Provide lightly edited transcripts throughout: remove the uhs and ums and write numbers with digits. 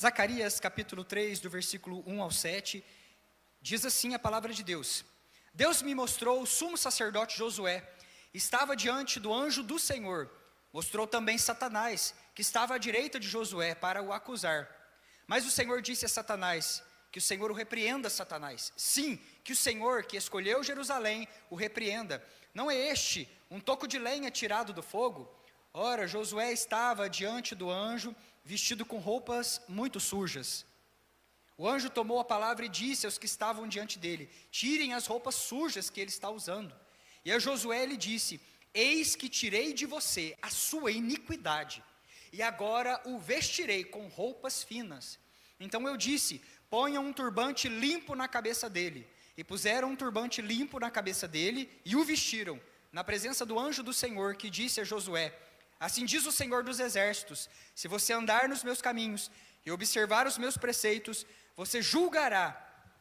Zacarias capítulo 3, do versículo 1 ao 7, diz assim a palavra de Deus: Deus me mostrou o sumo sacerdote Josué, estava diante do anjo do Senhor. Mostrou também Satanás, que estava à direita de Josué, para o acusar. Mas o Senhor disse a Satanás, que o Senhor o repreenda, Satanás. Sim, que o Senhor, que escolheu Jerusalém, o repreenda. Não é este um toco de lenha tirado do fogo? Ora, Josué estava diante do anjo, vestido com roupas muito sujas. O anjo tomou a palavra e disse aos que estavam diante dele: tirem as roupas sujas que ele está usando. E a Josué lhe disse: eis que tirei de você a sua iniquidade, e agora o vestirei com roupas finas. Então eu disse: ponham um turbante limpo na cabeça dele. E puseram um turbante limpo na cabeça dele, e o vestiram, na presença do anjo do Senhor, que disse a Josué: assim diz o Senhor dos exércitos, se você andar nos meus caminhos, e observar os meus preceitos, você julgará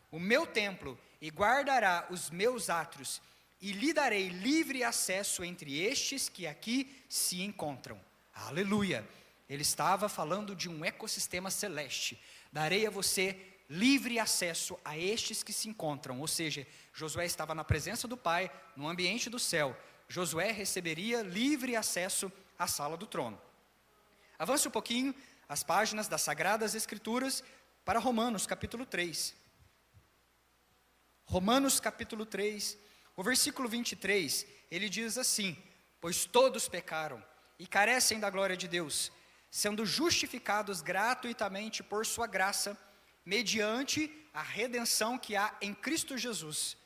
o meu templo, e guardará os meus átrios, e lhe darei livre acesso entre estes que aqui se encontram. Aleluia! Ele estava falando de um ecossistema celeste. Darei a você livre acesso a estes que se encontram. Ou seja, Josué estava na presença do Pai, no ambiente do céu. Josué receberia livre acesso à sala do trono. Avance um pouquinho as páginas das Sagradas Escrituras para Romanos capítulo 3. Romanos capítulo 3, o versículo 23, ele diz assim: pois todos pecaram e carecem da glória de Deus, sendo justificados gratuitamente por sua graça, mediante a redenção que há em Cristo Jesus,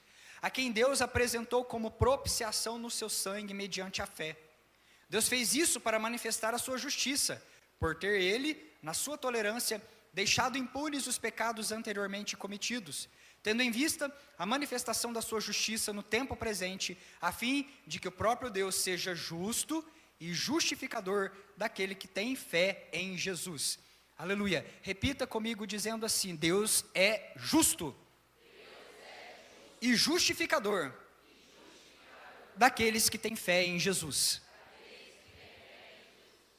a quem Deus apresentou como propiciação no seu sangue mediante a fé. Deus fez isso para manifestar a sua justiça, por ter ele, na sua tolerância, deixado impunes os pecados anteriormente cometidos, tendo em vista a manifestação da sua justiça no tempo presente, a fim de que o próprio Deus seja justo e justificador daquele que tem fé em Jesus. Aleluia. Repita comigo dizendo assim: Deus é justo, e justificador daqueles que têm fé em Jesus.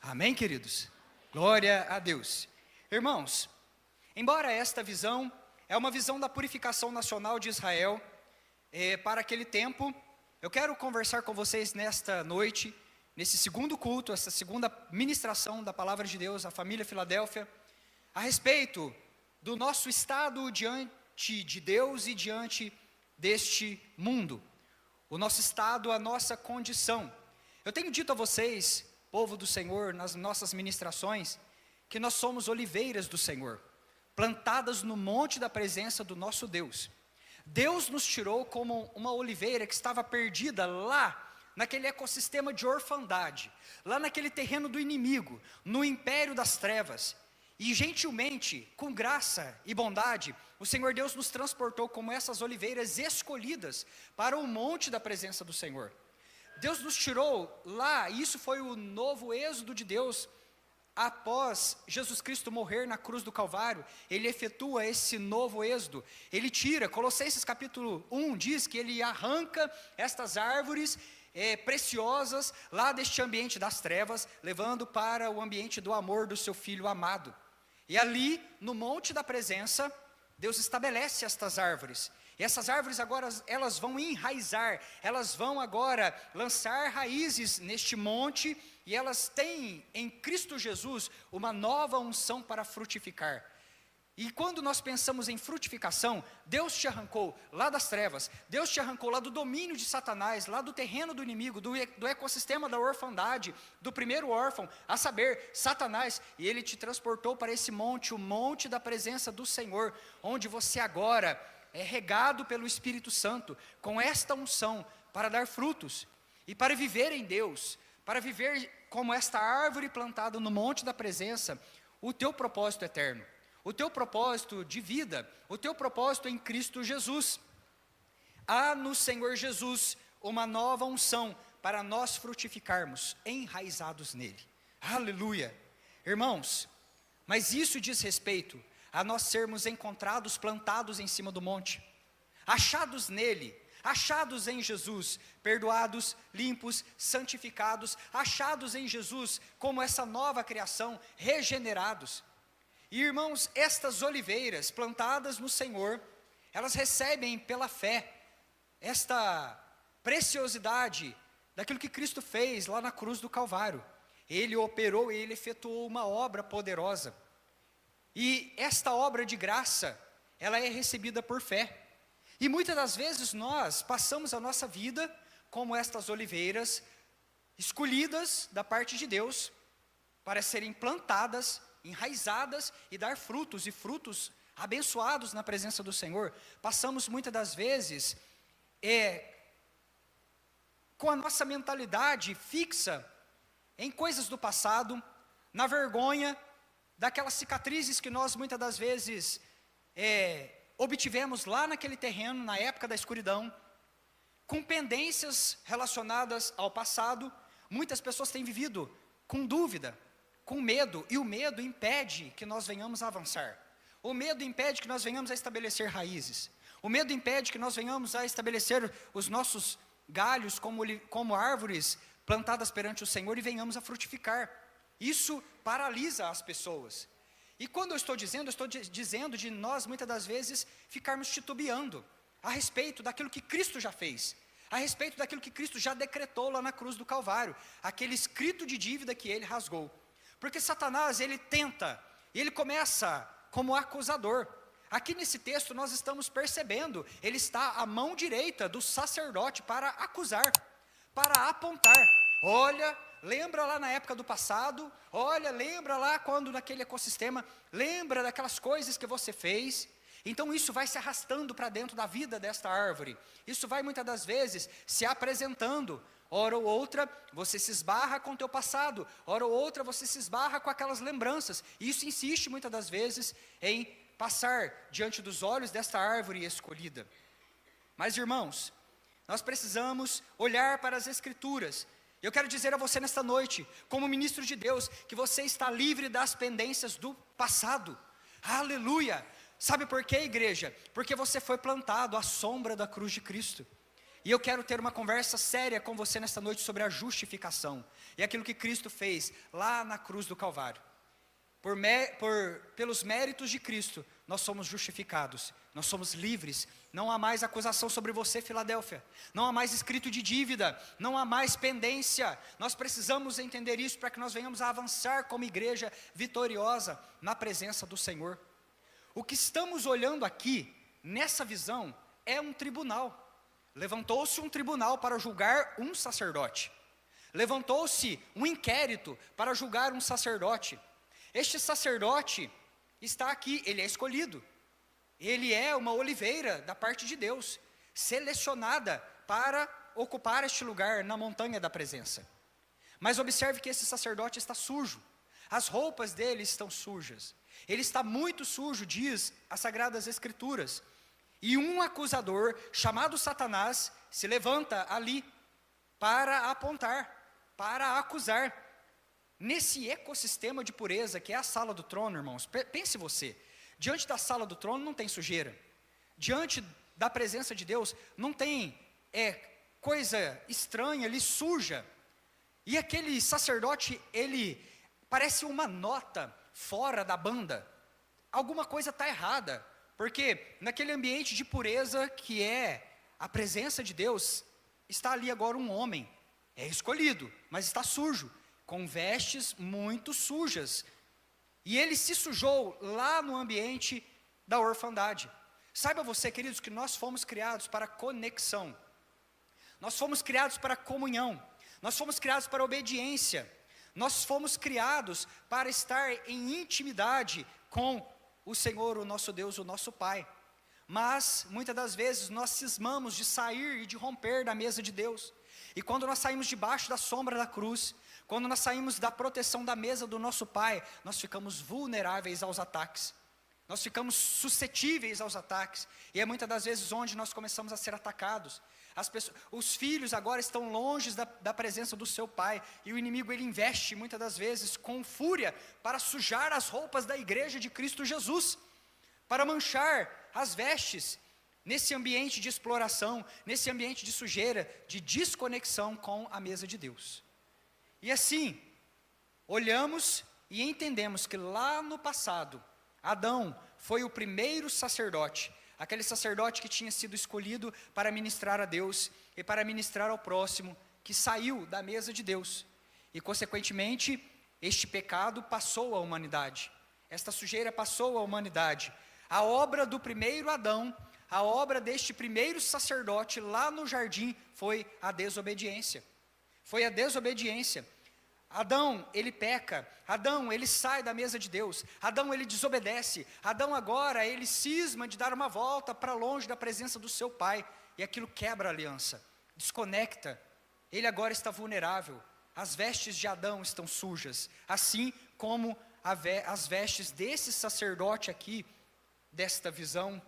Amém, queridos? Glória a Deus. Irmãos, embora esta visão é uma visão da purificação nacional de Israel, para aquele tempo, eu quero conversar com vocês nesta noite, nesse segundo culto, essa segunda ministração da palavra de Deus à família Filadélfia, a respeito do nosso estado diante de Deus e diante deste mundo, o nosso estado, a nossa condição. Eu tenho dito a vocês, povo do Senhor, nas nossas ministrações, que nós somos oliveiras do Senhor, plantadas no monte da presença do nosso Deus. Deus nos tirou como uma oliveira que estava perdida lá, naquele ecossistema de orfandade, lá naquele terreno do inimigo, no império das trevas. E gentilmente, com graça e bondade, o Senhor Deus nos transportou como essas oliveiras escolhidas para o monte da presença do Senhor. Deus nos tirou lá, e isso foi o novo êxodo de Deus. Após Jesus Cristo morrer na cruz do Calvário, ele efetua esse novo êxodo. Ele tira, Colossenses capítulo 1 diz que ele arranca estas árvores preciosas lá deste ambiente das trevas, levando para o ambiente do amor do seu Filho amado. E ali, no monte da presença, Deus estabelece estas árvores. E essas árvores agora, elas vão enraizar, elas vão agora lançar raízes neste monte, e elas têm em Cristo Jesus uma nova unção para frutificar. E quando nós pensamos em frutificação, Deus te arrancou lá das trevas, Deus te arrancou lá do domínio de Satanás, lá do terreno do inimigo, do ecossistema da orfandade, do primeiro órfão, a saber, Satanás, e ele te transportou para esse monte, o monte da presença do Senhor, onde você agora é regado pelo Espírito Santo, com esta unção, para dar frutos, e para viver em Deus, para viver como esta árvore plantada no monte da presença, o teu propósito eterno, o teu propósito de vida, o teu propósito em Cristo Jesus. Há no Senhor Jesus uma nova unção para nós frutificarmos, enraizados nele. Aleluia! Irmãos, mas isso diz respeito a nós sermos encontrados plantados em cima do monte, achados nele, achados em Jesus, perdoados, limpos, santificados, achados em Jesus como essa nova criação, regenerados. E irmãos, estas oliveiras plantadas no Senhor, elas recebem pela fé esta preciosidade daquilo que Cristo fez lá na cruz do Calvário. Ele operou, ele efetuou uma obra poderosa. E esta obra de graça, ela é recebida por fé. E muitas das vezes nós passamos a nossa vida como estas oliveiras, escolhidas da parte de Deus, para serem plantadas, enraizadas e dar frutos, e frutos abençoados na presença do Senhor. Passamos muitas das vezes com a nossa mentalidade fixa em coisas do passado, na vergonha daquelas cicatrizes que nós muitas das vezes obtivemos lá naquele terreno, na época da escuridão, com pendências relacionadas ao passado. Muitas pessoas têm vivido com dúvida, com medo, e o medo impede que nós venhamos a avançar. O medo impede que nós venhamos a estabelecer raízes. O medo impede que nós venhamos a estabelecer os nossos galhos como árvores plantadas perante o Senhor e venhamos a frutificar. Isso paralisa as pessoas. E quando eu estou dizendo de nós muitas das vezes ficarmos titubeando a respeito daquilo que Cristo já fez, a respeito daquilo que Cristo já decretou lá na cruz do Calvário, aquele escrito de dívida que ele rasgou. Porque Satanás, ele tenta, e ele começa como acusador. Aqui nesse texto nós estamos percebendo, ele está à mão direita do sacerdote para acusar, para apontar. Olha, lembra lá na época do passado, olha, lembra lá quando naquele ecossistema, lembra daquelas coisas que você fez. Então isso vai se arrastando para dentro da vida desta árvore. Isso vai muitas das vezes se apresentando. Hora ou outra você se esbarra com o teu passado, hora ou outra você se esbarra com aquelas lembranças. E isso insiste muitas das vezes em passar diante dos olhos desta árvore escolhida. Mas irmãos, nós precisamos olhar para as Escrituras. Eu quero dizer a você nesta noite, como ministro de Deus, que você está livre das pendências do passado. Aleluia! Sabe por quê, igreja? Porque você foi plantado à sombra da cruz de Cristo. E eu quero ter uma conversa séria com você nesta noite sobre a justificação e aquilo que Cristo fez lá na cruz do Calvário. Pelos méritos de Cristo, nós somos justificados, nós somos livres. Não há mais acusação sobre você, Filadélfia. Não há mais escrito de dívida, não há mais pendência. Nós precisamos entender isso para que nós venhamos a avançar como igreja vitoriosa na presença do Senhor. O que estamos olhando aqui, nessa visão, é um tribunal. Levantou-se um tribunal para julgar um sacerdote. Levantou-se um inquérito para julgar um sacerdote. Este sacerdote está aqui, ele é escolhido. Ele é uma oliveira da parte de Deus, selecionada para ocupar este lugar na montanha da presença. Mas observe que esse sacerdote está sujo. As roupas dele estão sujas. Ele está muito sujo, diz as Sagradas Escrituras. E um acusador, chamado Satanás, se levanta ali para apontar, para acusar. Nesse ecossistema de pureza que é a sala do trono, irmãos, pense você, diante da sala do trono não tem sujeira. Diante da presença de Deus não tem coisa estranha ali, suja. E aquele sacerdote, ele parece uma nota fora da banda. Alguma coisa está errada. Porque naquele ambiente de pureza que é a presença de Deus, está ali agora um homem, é escolhido, mas está sujo, com vestes muito sujas. E ele se sujou lá no ambiente da orfandade. Saiba você, queridos, que nós fomos criados para conexão. Nós fomos criados para comunhão. Nós fomos criados para obediência. Nós fomos criados para estar em intimidade com o Senhor, o nosso Deus, o nosso Pai. Mas, muitas das vezes, nós cismamos de sair e de romper da mesa de Deus. E quando nós saímos debaixo da sombra da cruz, quando nós saímos da proteção da mesa do nosso Pai, nós ficamos vulneráveis aos ataques. Nós ficamos suscetíveis aos ataques. E é muitas das vezes onde nós começamos a ser atacados. Os filhos agora estão longe da presença do seu pai, e o inimigo ele investe muitas das vezes com fúria para sujar as roupas da igreja de Cristo Jesus, para manchar as vestes nesse ambiente de exploração, nesse ambiente de sujeira, de desconexão com a mesa de Deus. E assim, olhamos e entendemos que lá no passado, Adão foi o primeiro sacerdote, aquele sacerdote que tinha sido escolhido para ministrar a Deus e para ministrar ao próximo, que saiu da mesa de Deus. E, consequentemente, este pecado passou à humanidade. Esta sujeira passou à humanidade. A obra do primeiro Adão, a obra deste primeiro sacerdote lá no jardim foi a desobediência. Foi a desobediência. Adão, ele peca. Adão, ele sai da mesa de Deus. Adão, ele desobedece. Adão agora, ele cisma de dar uma volta para longe da presença do seu pai. E aquilo quebra a aliança, desconecta. Ele agora está vulnerável. As vestes de Adão estão sujas, assim como as vestes desse sacerdote aqui, desta visão.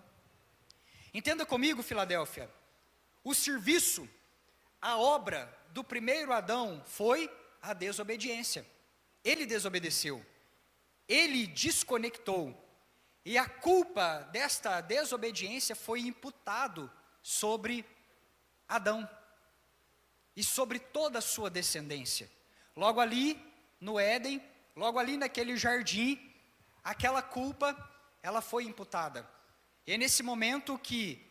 Entenda comigo, Filadélfia, o serviço, a obra do primeiro Adão foi a desobediência. Ele desobedeceu, ele desconectou, e a culpa desta desobediência foi imputado sobre Adão e sobre toda a sua descendência. Logo ali no Éden, logo ali naquele jardim, aquela culpa, ela foi imputada. E é nesse momento que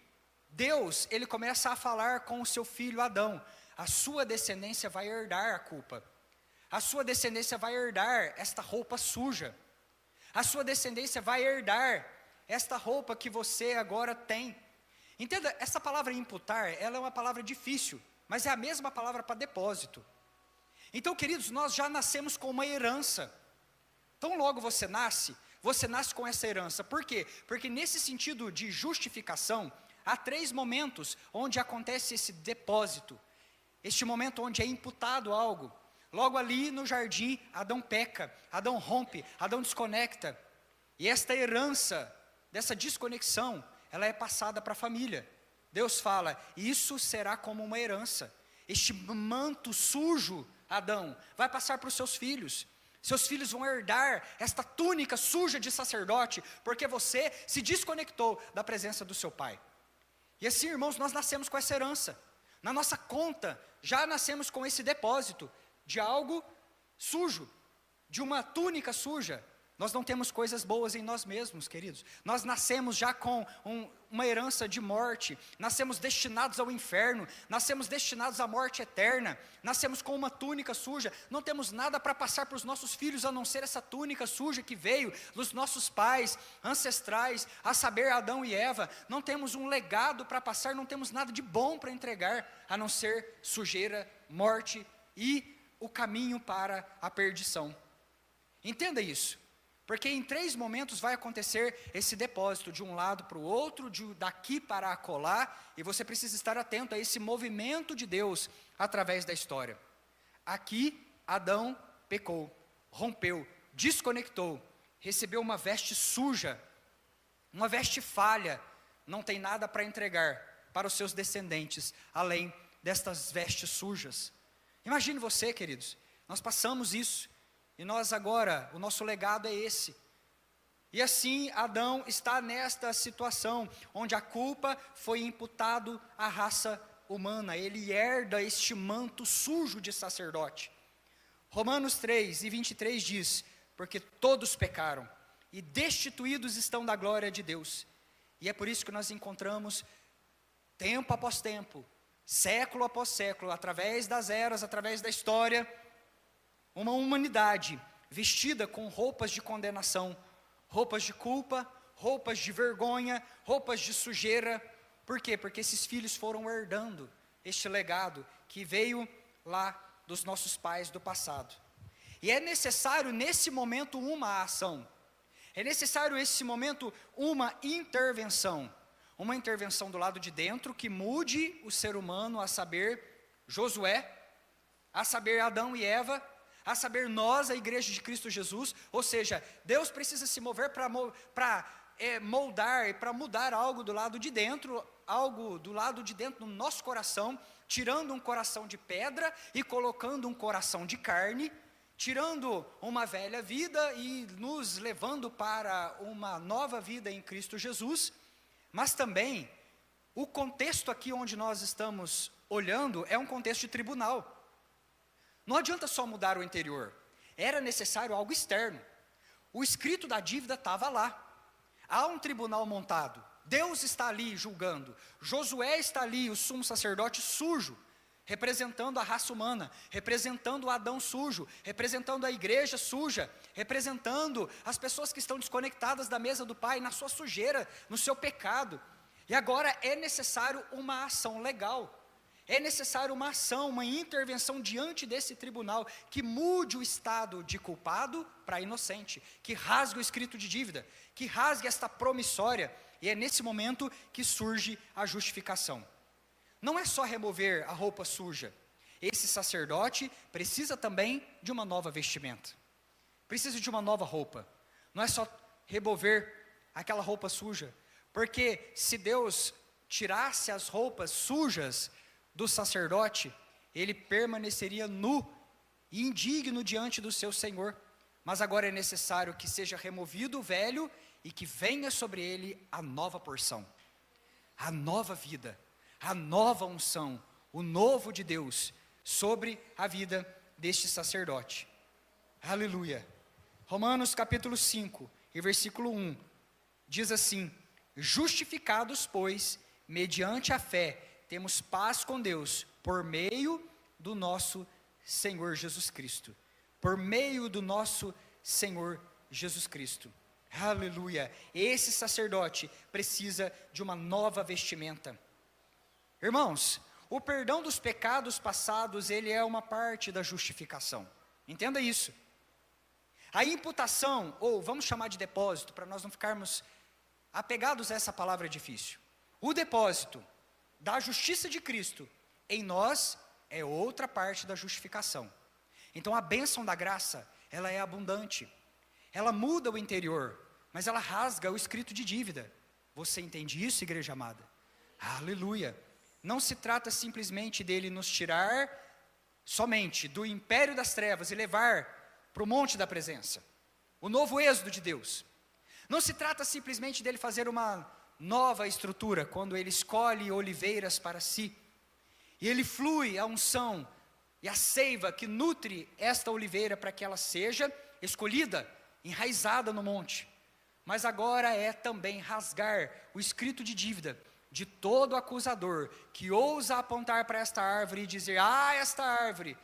Deus, ele começa a falar com o seu filho Adão: a sua descendência vai herdar a culpa. A sua descendência vai herdar esta roupa suja. A sua descendência vai herdar esta roupa que você agora tem. Entenda, essa palavra imputar, ela é uma palavra difícil, mas é a mesma palavra para depósito. Então, queridos, nós já nascemos com uma herança. Tão logo você nasce com essa herança. Por quê? Porque nesse sentido de justificação, há 3 momentos onde acontece esse depósito. Este momento onde é imputado algo. Logo ali no jardim, Adão peca, Adão rompe, Adão desconecta. E esta herança, dessa desconexão, ela é passada para a família. Deus fala: isso será como uma herança. Este manto sujo, Adão, vai passar para os seus filhos. Seus filhos vão herdar esta túnica suja de sacerdote, porque você se desconectou da presença do seu pai. E assim, irmãos, nós nascemos com essa herança. Na nossa conta, já nascemos com esse depósito de algo sujo, de uma túnica suja. Nós não temos coisas boas em nós mesmos, queridos. Nós nascemos já com uma herança de morte, nascemos destinados ao inferno, nascemos destinados à morte eterna, nascemos com uma túnica suja, não temos nada para passar para os nossos filhos, a não ser essa túnica suja que veio dos nossos pais ancestrais, a saber, Adão e Eva. Não temos um legado para passar, não temos nada de bom para entregar, a não ser sujeira, morte e o caminho para a perdição. Entenda isso. Porque em 3 momentos vai acontecer esse depósito, de um lado para o outro, daqui para acolá, e você precisa estar atento a esse movimento de Deus através da história. Aqui, Adão pecou, rompeu, desconectou, recebeu uma veste suja, uma veste falha, não tem nada para entregar para os seus descendentes, além destas vestes sujas. Imagine você, queridos, nós passamos isso, e nós agora, o nosso legado é esse. E assim, Adão está nesta situação, onde a culpa foi imputado à raça humana. Ele herda este manto sujo de sacerdote. Romanos 3:23 diz: porque todos pecaram, e destituídos estão da glória de Deus. E é por isso que nós encontramos, tempo após tempo, século após século, através das eras, através da história, uma humanidade vestida com roupas de condenação, roupas de culpa, roupas de vergonha, roupas de sujeira. Por quê? Porque esses filhos foram herdando este legado que veio lá dos nossos pais do passado. E é necessário nesse momento uma ação. É necessário nesse momento uma intervenção do lado de dentro que mude o ser humano, a saber Josué, a saber Adão e Eva, a saber nós, a igreja de Cristo Jesus. Ou seja, Deus precisa se mover para moldar e para mudar algo do lado de dentro, no nosso coração, tirando um coração de pedra e colocando um coração de carne, tirando uma velha vida e nos levando para uma nova vida em Cristo Jesus. Mas também, o contexto aqui onde nós estamos olhando é um contexto de tribunal. Não adianta só mudar o interior, era necessário algo externo. O escrito da dívida estava lá, Há um tribunal montado. Deus está ali julgando. Josué está ali, o sumo sacerdote sujo, representando a raça humana, representando o Adão sujo, representando a igreja suja, representando as pessoas que estão desconectadas da mesa do Pai, na sua sujeira, no seu pecado. E agora é necessário uma ação legal. É necessário uma ação, uma intervenção diante desse tribunal, que mude o estado de culpado para inocente, que rasgue o escrito de dívida, que rasgue esta promissória, e é nesse momento que surge a justificação. Não é só remover a roupa suja, esse sacerdote precisa também de uma nova vestimenta, precisa de uma nova roupa, não é só remover aquela roupa suja, porque se Deus tirasse as roupas sujas do sacerdote, ele permaneceria nu e indigno diante do seu Senhor. Mas agora é necessário que seja removido o velho e que venha sobre ele a nova porção, a nova vida, a nova unção, o novo de Deus sobre a vida deste sacerdote. Aleluia. Romanos capítulo 5 e versículo 1 diz assim: justificados, pois, mediante a fé, temos paz com Deus, por meio do nosso Senhor Jesus Cristo. Por meio do nosso Senhor Jesus Cristo. Aleluia. Esse sacerdote precisa de uma nova vestimenta. Irmãos, o perdão dos pecados passados, ele é uma parte da justificação. Entenda isso. A imputação, ou vamos chamar de depósito, para nós não ficarmos apegados a essa palavra difícil. O depósito da justiça de Cristo em nós é outra parte da justificação. Então a bênção da graça, ela é abundante, ela muda o interior, mas ela rasga o escrito de dívida. Você entende isso, igreja amada? Aleluia. Não se trata simplesmente dele nos tirar somente do império das trevas e levar para o monte da presença, o novo êxodo de Deus. Não se trata simplesmente dele fazer uma nova estrutura, quando ele escolhe oliveiras para si, e ele flui a unção e a seiva que nutre esta oliveira para que ela seja escolhida, enraizada no monte. Mas agora é também rasgar o escrito de dívida de todo acusador que ousa apontar para esta árvore e dizer: esta árvore.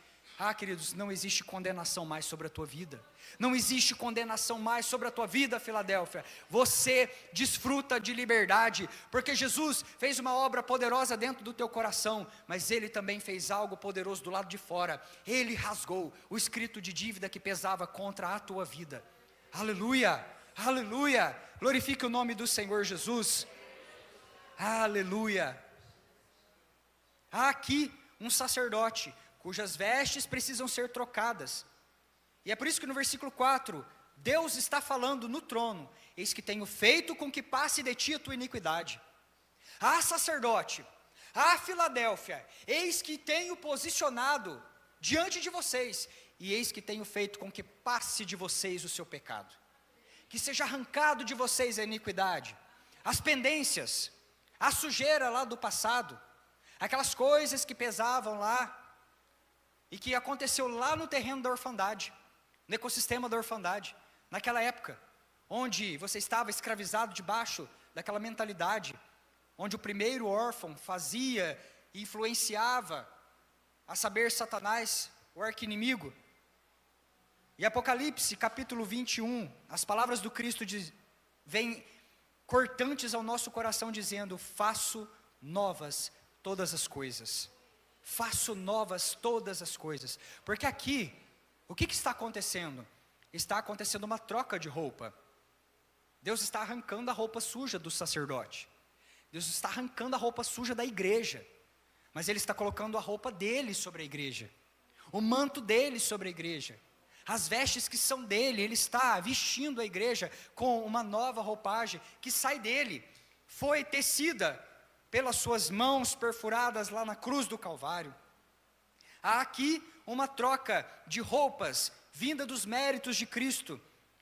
Queridos, não existe condenação mais sobre a tua vida. Não existe condenação mais sobre a tua vida, Filadélfia. Você desfruta de liberdade, porque Jesus fez uma obra poderosa dentro do teu coração, mas Ele também fez algo poderoso do lado de fora. Ele rasgou o escrito de dívida que pesava contra a tua vida. Aleluia, aleluia. Glorifique o nome do Senhor Jesus. Aleluia. Há aqui um sacerdote cujas vestes precisam ser trocadas. E é por isso que no versículo 4, Deus está falando no trono: eis que tenho feito com que passe de ti a tua iniquidade. Sacerdote, Filadélfia, eis que tenho posicionado diante de vocês, e eis que tenho feito com que passe de vocês o seu pecado, que seja arrancado de vocês a iniquidade, as pendências, a sujeira lá do passado, aquelas coisas que pesavam lá, e que aconteceu lá no terreno da orfandade, no ecossistema da orfandade, naquela época, onde você estava escravizado debaixo daquela mentalidade, onde o primeiro órfão fazia e influenciava, a saber, Satanás, o arqui-inimigo. E Apocalipse capítulo 21, as palavras do Cristo vêm cortantes ao nosso coração, dizendo: faço novas todas as coisas. Faço novas todas as coisas. Porque aqui, o que está acontecendo? Está acontecendo uma troca de roupa. Deus está arrancando a roupa suja do sacerdote. Deus está arrancando a roupa suja da igreja. Mas Ele está colocando a roupa dele sobre a igreja, o manto dele sobre a igreja, as vestes que são dele. Ele está vestindo a igreja com uma nova roupagem que sai dele, foi tecida pelas suas mãos perfuradas lá na cruz do Calvário. Há aqui uma troca de roupas, vinda dos méritos de Cristo,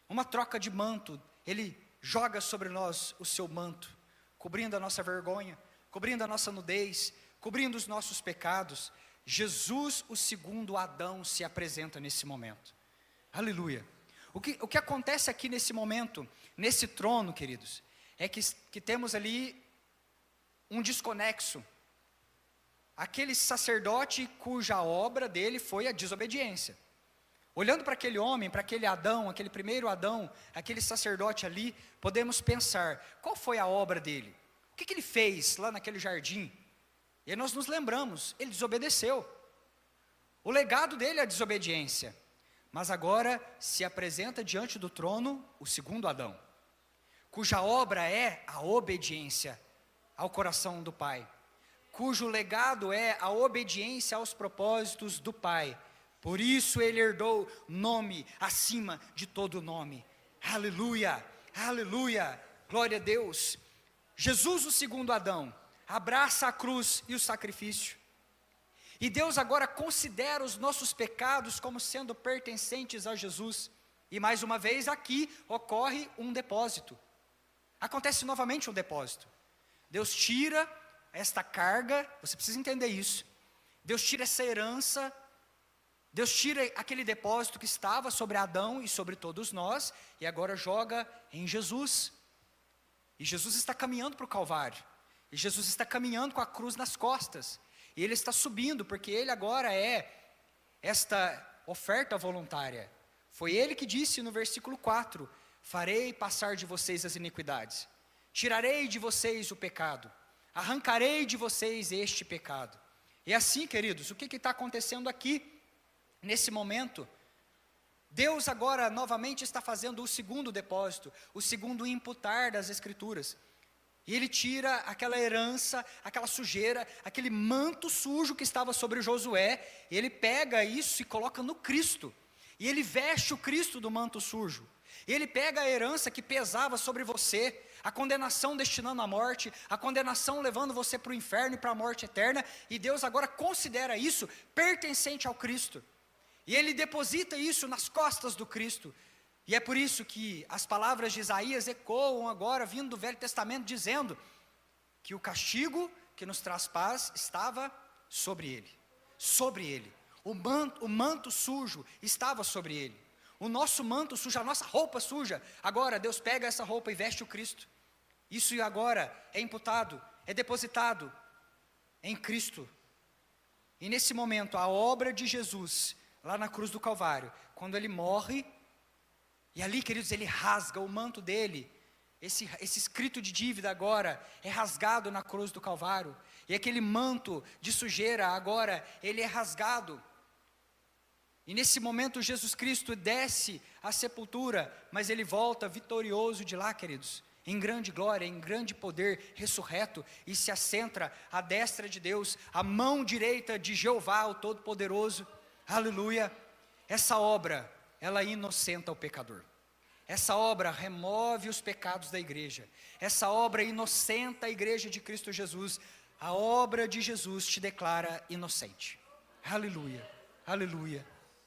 uma troca de manto. Ele joga sobre nós o seu manto, cobrindo a nossa vergonha, cobrindo a nossa nudez, cobrindo os nossos pecados. Jesus, o segundo Adão, se apresenta nesse momento. Aleluia. O que acontece aqui nesse momento, nesse trono, queridos, é que temos ali um desconexo. Aquele sacerdote cuja obra dele foi a desobediência. Olhando para aquele homem, para aquele Adão, aquele primeiro Adão, aquele sacerdote ali, podemos pensar, qual foi a obra dele? O que ele fez lá naquele jardim? E aí nós nos lembramos, ele desobedeceu. O legado dele é a desobediência. Mas agora se apresenta diante do trono o segundo Adão, cuja obra é a obediência ao coração do Pai, cujo legado é a obediência aos propósitos do Pai. Por isso ele herdou nome acima de todo nome. Aleluia, aleluia, glória a Deus. Jesus, o segundo Adão, abraça a cruz e o sacrifício. E Deus agora considera os nossos pecados como sendo pertencentes a Jesus. E mais uma vez aqui ocorre um depósito. Acontece novamente um depósito. Deus tira esta carga, você precisa entender isso. Deus tira essa herança, Deus tira aquele depósito que estava sobre Adão e sobre todos nós, e agora joga em Jesus. E Jesus está caminhando para o Calvário. E Jesus está caminhando com a cruz nas costas. E ele está subindo, porque ele agora é esta oferta voluntária. Foi ele que disse no versículo 4, farei passar de vocês as iniquidades, tirarei de vocês o pecado, arrancarei de vocês este pecado. E assim, queridos, o que está acontecendo aqui, nesse momento? Deus agora novamente está fazendo o segundo depósito, o segundo imputar das Escrituras. E ele tira aquela herança, aquela sujeira, aquele manto sujo que estava sobre Josué, e ele pega isso e coloca no Cristo, e ele veste o Cristo do manto sujo. E ele pega a herança que pesava sobre você, a condenação destinando à morte, a condenação levando você para o inferno e para a morte eterna, e Deus agora considera isso pertencente ao Cristo. E ele deposita isso nas costas do Cristo. E é por isso que as palavras de Isaías ecoam agora, vindo do Velho Testamento, dizendo que o castigo que nos traz paz estava sobre ele. Sobre ele. O manto sujo estava sobre ele. O nosso manto sujo, a nossa roupa suja, agora Deus pega essa roupa e veste o Cristo. Isso agora é imputado, é depositado em Cristo. E nesse momento, a obra de Jesus, lá na cruz do Calvário, quando ele morre, e ali, queridos, ele rasga o manto dele, esse escrito de dívida agora é rasgado na cruz do Calvário, e aquele manto de sujeira agora, ele é rasgado. E nesse momento Jesus Cristo desce à sepultura, mas ele volta vitorioso de lá, queridos, em grande glória, em grande poder, ressurreto, e se assenta à destra de Deus, à mão direita de Jeová, o Todo-Poderoso. Aleluia. Essa obra, ela inocenta o pecador. Essa obra remove os pecados da igreja. Essa obra inocenta a igreja de Cristo Jesus. A obra de Jesus te declara inocente. Aleluia, aleluia,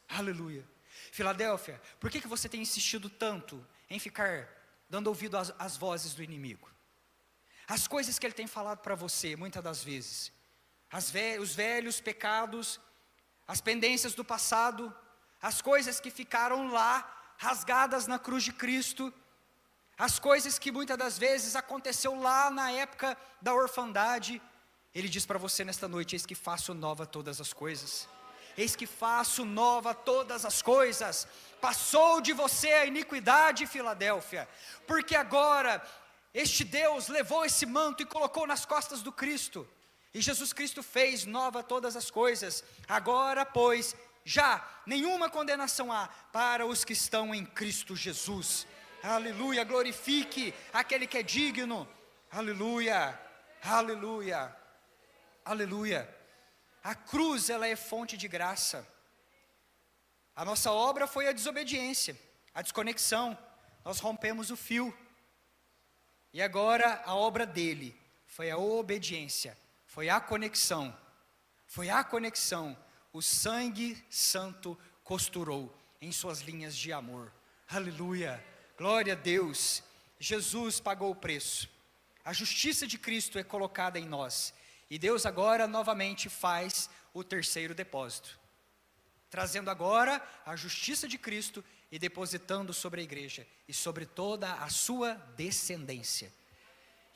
aleluia. Filadélfia, por que você tem insistido tanto em ficar dando ouvido às vozes do inimigo? As coisas que ele tem falado para você, muitas das vezes. Os velhos pecados, as pendências do passado, as coisas que ficaram lá, rasgadas na cruz de Cristo, as coisas que muitas das vezes aconteceu lá na época da orfandade. Ele diz para você nesta noite: eis que faço nova todas as coisas. Eis que faço nova todas as coisas. Passou de você a iniquidade, Filadélfia, porque agora este Deus levou esse manto e colocou nas costas do Cristo, e Jesus Cristo fez nova todas as coisas. Agora, pois, já nenhuma condenação há para os que estão em Cristo Jesus. Aleluia, glorifique aquele que é digno. Aleluia, aleluia, aleluia. A cruz, ela é fonte de graça. A nossa obra foi a desobediência, a desconexão. Nós rompemos o fio. E agora a obra dele foi a obediência, foi a conexão. Foi a conexão. O sangue santo costurou em suas linhas de amor. Aleluia, glória a Deus. Jesus pagou o preço. A justiça de Cristo é colocada em nós. E Deus agora novamente faz o terceiro depósito, trazendo agora a justiça de Cristo e depositando sobre a igreja e sobre toda a sua descendência.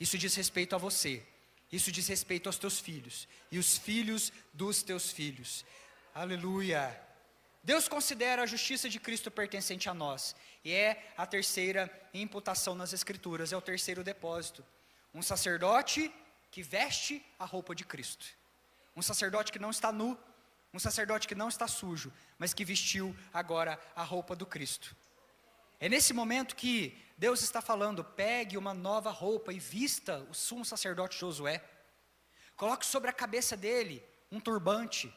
Isso diz respeito a você. Isso diz respeito aos teus filhos e os filhos dos teus filhos. Aleluia. Deus considera a justiça de Cristo pertencente a nós. E é a terceira imputação nas Escrituras, é o terceiro depósito. Um sacerdote que veste a roupa de Cristo. Um sacerdote que não está nu, um sacerdote que não está sujo, mas que vestiu agora a roupa do Cristo. É nesse momento que Deus está falando, pegue uma nova roupa e vista o sumo sacerdote Josué. Coloque sobre a cabeça dele um turbante,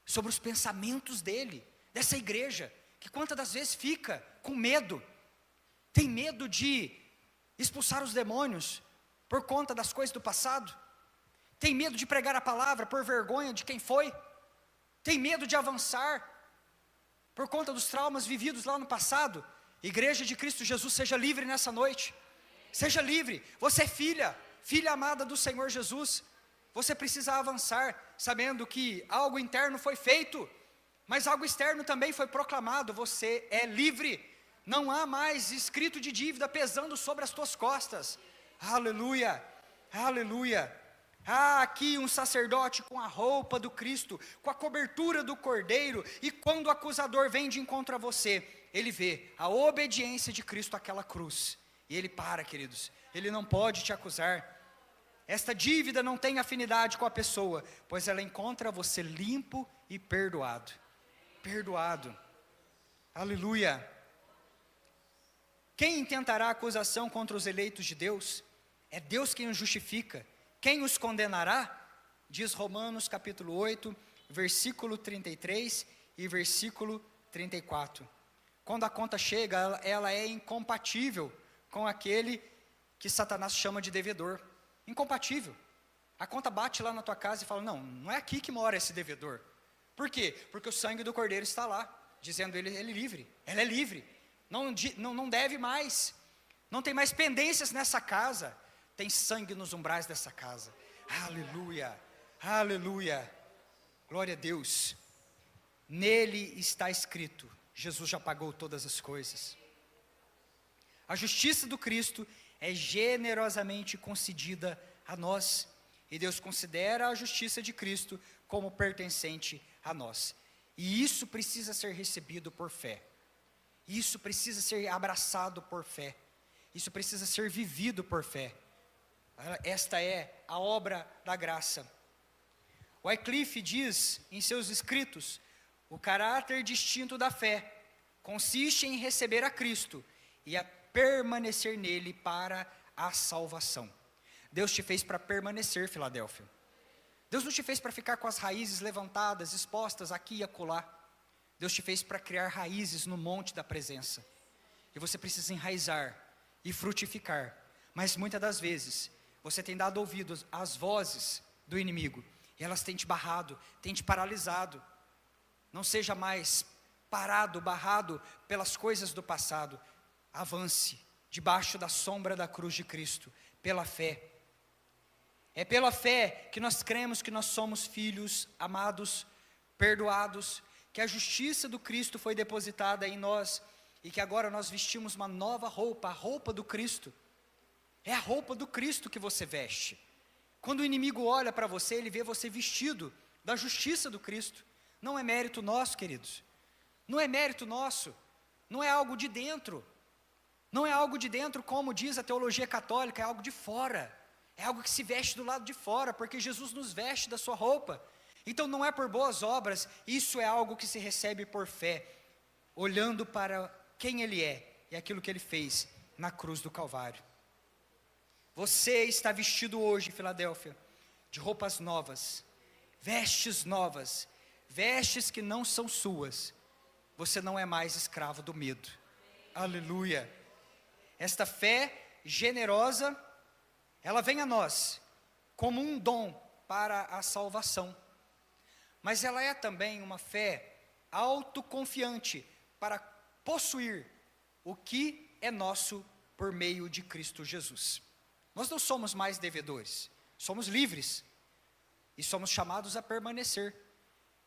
sobre os pensamentos dele, dessa igreja, que quantas das vezes fica com medo, tem medo de expulsar os demônios, por conta das coisas do passado, tem medo de pregar a palavra, por vergonha de quem foi, tem medo de avançar, por conta dos traumas vividos lá no passado. Igreja de Cristo Jesus, seja livre nessa noite, seja livre, você é filha amada do Senhor Jesus, você precisa avançar, sabendo que algo interno foi feito, mas algo externo também foi proclamado, você é livre, não há mais escrito de dívida pesando sobre as tuas costas, aleluia, aleluia. Há aqui um sacerdote com a roupa do Cristo, com a cobertura do Cordeiro, e quando o acusador vem de encontro a você, ele vê a obediência de Cristo àquela cruz, e ele para, queridos, ele não pode te acusar. Esta dívida não tem afinidade com a pessoa, pois ela encontra você limpo e perdoado, perdoado, aleluia. Quem intentará acusação contra os eleitos de Deus? É Deus quem os justifica. Quem os condenará? Diz Romanos capítulo 8, versículo 33 e versículo 34. Quando a conta chega, ela é incompatível com aquele que Satanás chama de devedor. Incompatível. A conta bate lá na tua casa e fala, não é aqui que mora esse devedor. Por quê? Porque o sangue do Cordeiro está lá, dizendo ele é livre, ela é livre, não deve mais, não tem mais pendências nessa casa, tem sangue nos umbrais dessa casa, aleluia, aleluia, glória a Deus, nele está escrito, Jesus já pagou todas as coisas, a justiça do Cristo é generosamente concedida a nós, e Deus considera a justiça de Cristo como pertencente a nós, e isso precisa ser recebido por fé, isso precisa ser abraçado por fé, isso precisa ser vivido por fé. Esta é a obra da graça. Wycliffe diz em seus escritos, o caráter distinto da fé consiste em receber a Cristo e a permanecer nele para a salvação. Deus te fez para permanecer, Filadélfia. Deus não te fez para ficar com as raízes levantadas, expostas aqui e acolá. Deus te fez para criar raízes no monte da presença. E você precisa enraizar e frutificar. Mas muitas das vezes, você tem dado ouvidos às vozes do inimigo, e elas têm te barrado, têm te paralisado. Não seja mais parado, barrado pelas coisas do passado. Avance, debaixo da sombra da cruz de Cristo, pela fé. É pela fé que nós cremos que nós somos filhos amados, perdoados, que a justiça do Cristo foi depositada em nós, e que agora nós vestimos uma nova roupa, a roupa do Cristo. É a roupa do Cristo que você veste. Quando o inimigo olha para você, ele vê você vestido da justiça do Cristo. Não é mérito nosso, queridos. Não é mérito nosso. Não é algo de dentro. Não é algo de dentro, como diz a teologia católica, é algo de fora. É algo que se veste do lado de fora, porque Jesus nos veste da sua roupa. Então não é por boas obras, isso é algo que se recebe por fé, olhando para quem Ele é e aquilo que Ele fez na cruz do Calvário. Você está vestido hoje, Filadélfia, de roupas novas, vestes novas, vestes que não são suas. Você não é mais escravo do medo. Aleluia. Esta fé generosa, ela vem a nós como um dom para a salvação. Mas ela é também uma fé autoconfiante para possuir o que é nosso por meio de Cristo Jesus. Nós não somos mais devedores, somos livres e somos chamados a permanecer.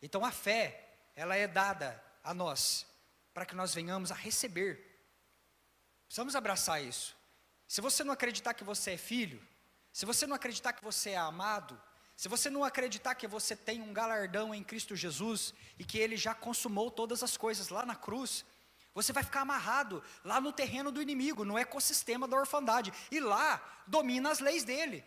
Então a fé, ela é dada a nós para que nós venhamos a receber. Precisamos abraçar isso. se você não acreditar que você é filho, se você não acreditar que você é amado, se você não acreditar que você tem um galardão em Cristo Jesus, e que Ele já consumou todas as coisas lá na cruz, você vai ficar amarrado lá no terreno do inimigo, no ecossistema da orfandade, e lá domina as leis dele,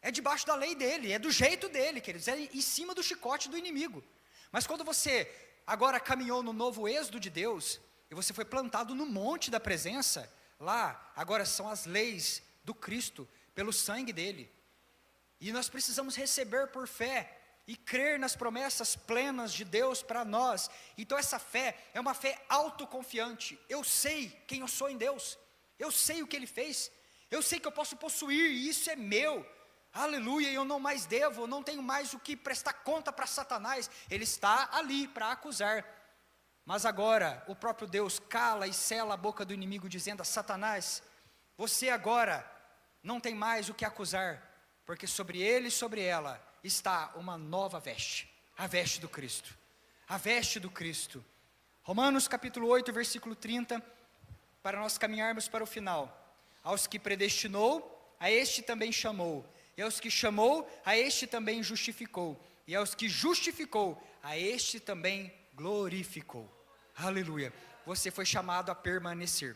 é debaixo da lei dele, é do jeito dele, queridos, é em cima do chicote do inimigo. Mas quando você agora caminhou no novo êxodo de Deus, e você foi plantado no monte da presença, lá agora são as leis do Cristo, pelo sangue dele, e nós precisamos receber por fé, e crer nas promessas plenas de Deus para nós. Então essa fé é uma fé autoconfiante. Eu sei quem eu sou em Deus, eu sei o que Ele fez, eu sei que eu posso possuir, e isso é meu, aleluia, eu não mais devo, eu não tenho mais o que prestar conta para Satanás, ele está ali para acusar. Mas agora o próprio Deus cala e sela a boca do inimigo, dizendo a Satanás: você agora não tem mais o que acusar, porque sobre ele e sobre ela está uma nova veste, a veste do Cristo, a veste do Cristo. Romanos capítulo 8, versículo 30, para nós caminharmos para o final. Aos que predestinou, a este também chamou, e aos que chamou, a este também justificou, e aos que justificou, a este também glorificou. Aleluia. Você foi chamado a permanecer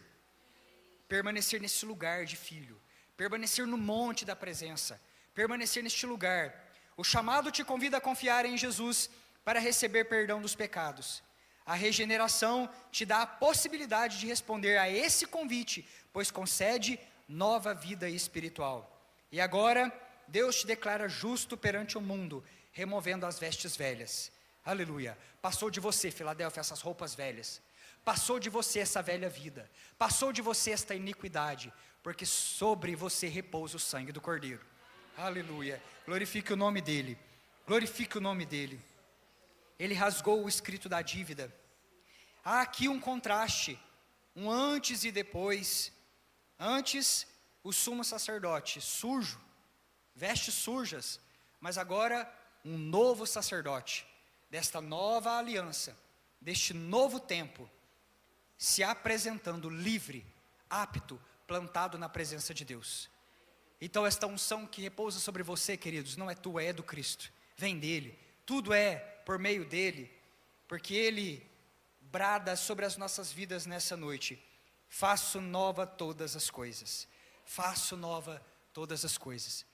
nesse lugar de filho, permanecer no monte da presença, permanecer neste lugar. O chamado te convida a confiar em Jesus para receber perdão dos pecados. A regeneração te dá a possibilidade de responder a esse convite, pois concede nova vida espiritual. E agora, Deus te declara justo perante o mundo, removendo as vestes velhas. Aleluia. Passou de você, Filadélfia, essas roupas velhas. Passou de você essa velha vida. Passou de você esta iniquidade, porque sobre você repousa o sangue do Cordeiro. Aleluia. Glorifique o nome dele. Glorifique o nome dele. Ele rasgou o escrito da dívida. Há aqui um contraste, um antes e depois. Antes, o sumo sacerdote sujo, vestes sujas, mas agora um novo sacerdote, desta nova aliança, deste novo tempo, se apresentando livre, apto, plantado na presença de Deus. Então esta unção que repousa sobre você, queridos, não é tua, é do Cristo, vem dele, tudo é por meio dele, porque ele brada sobre as nossas vidas nessa noite: faço nova todas as coisas, faço nova todas as coisas.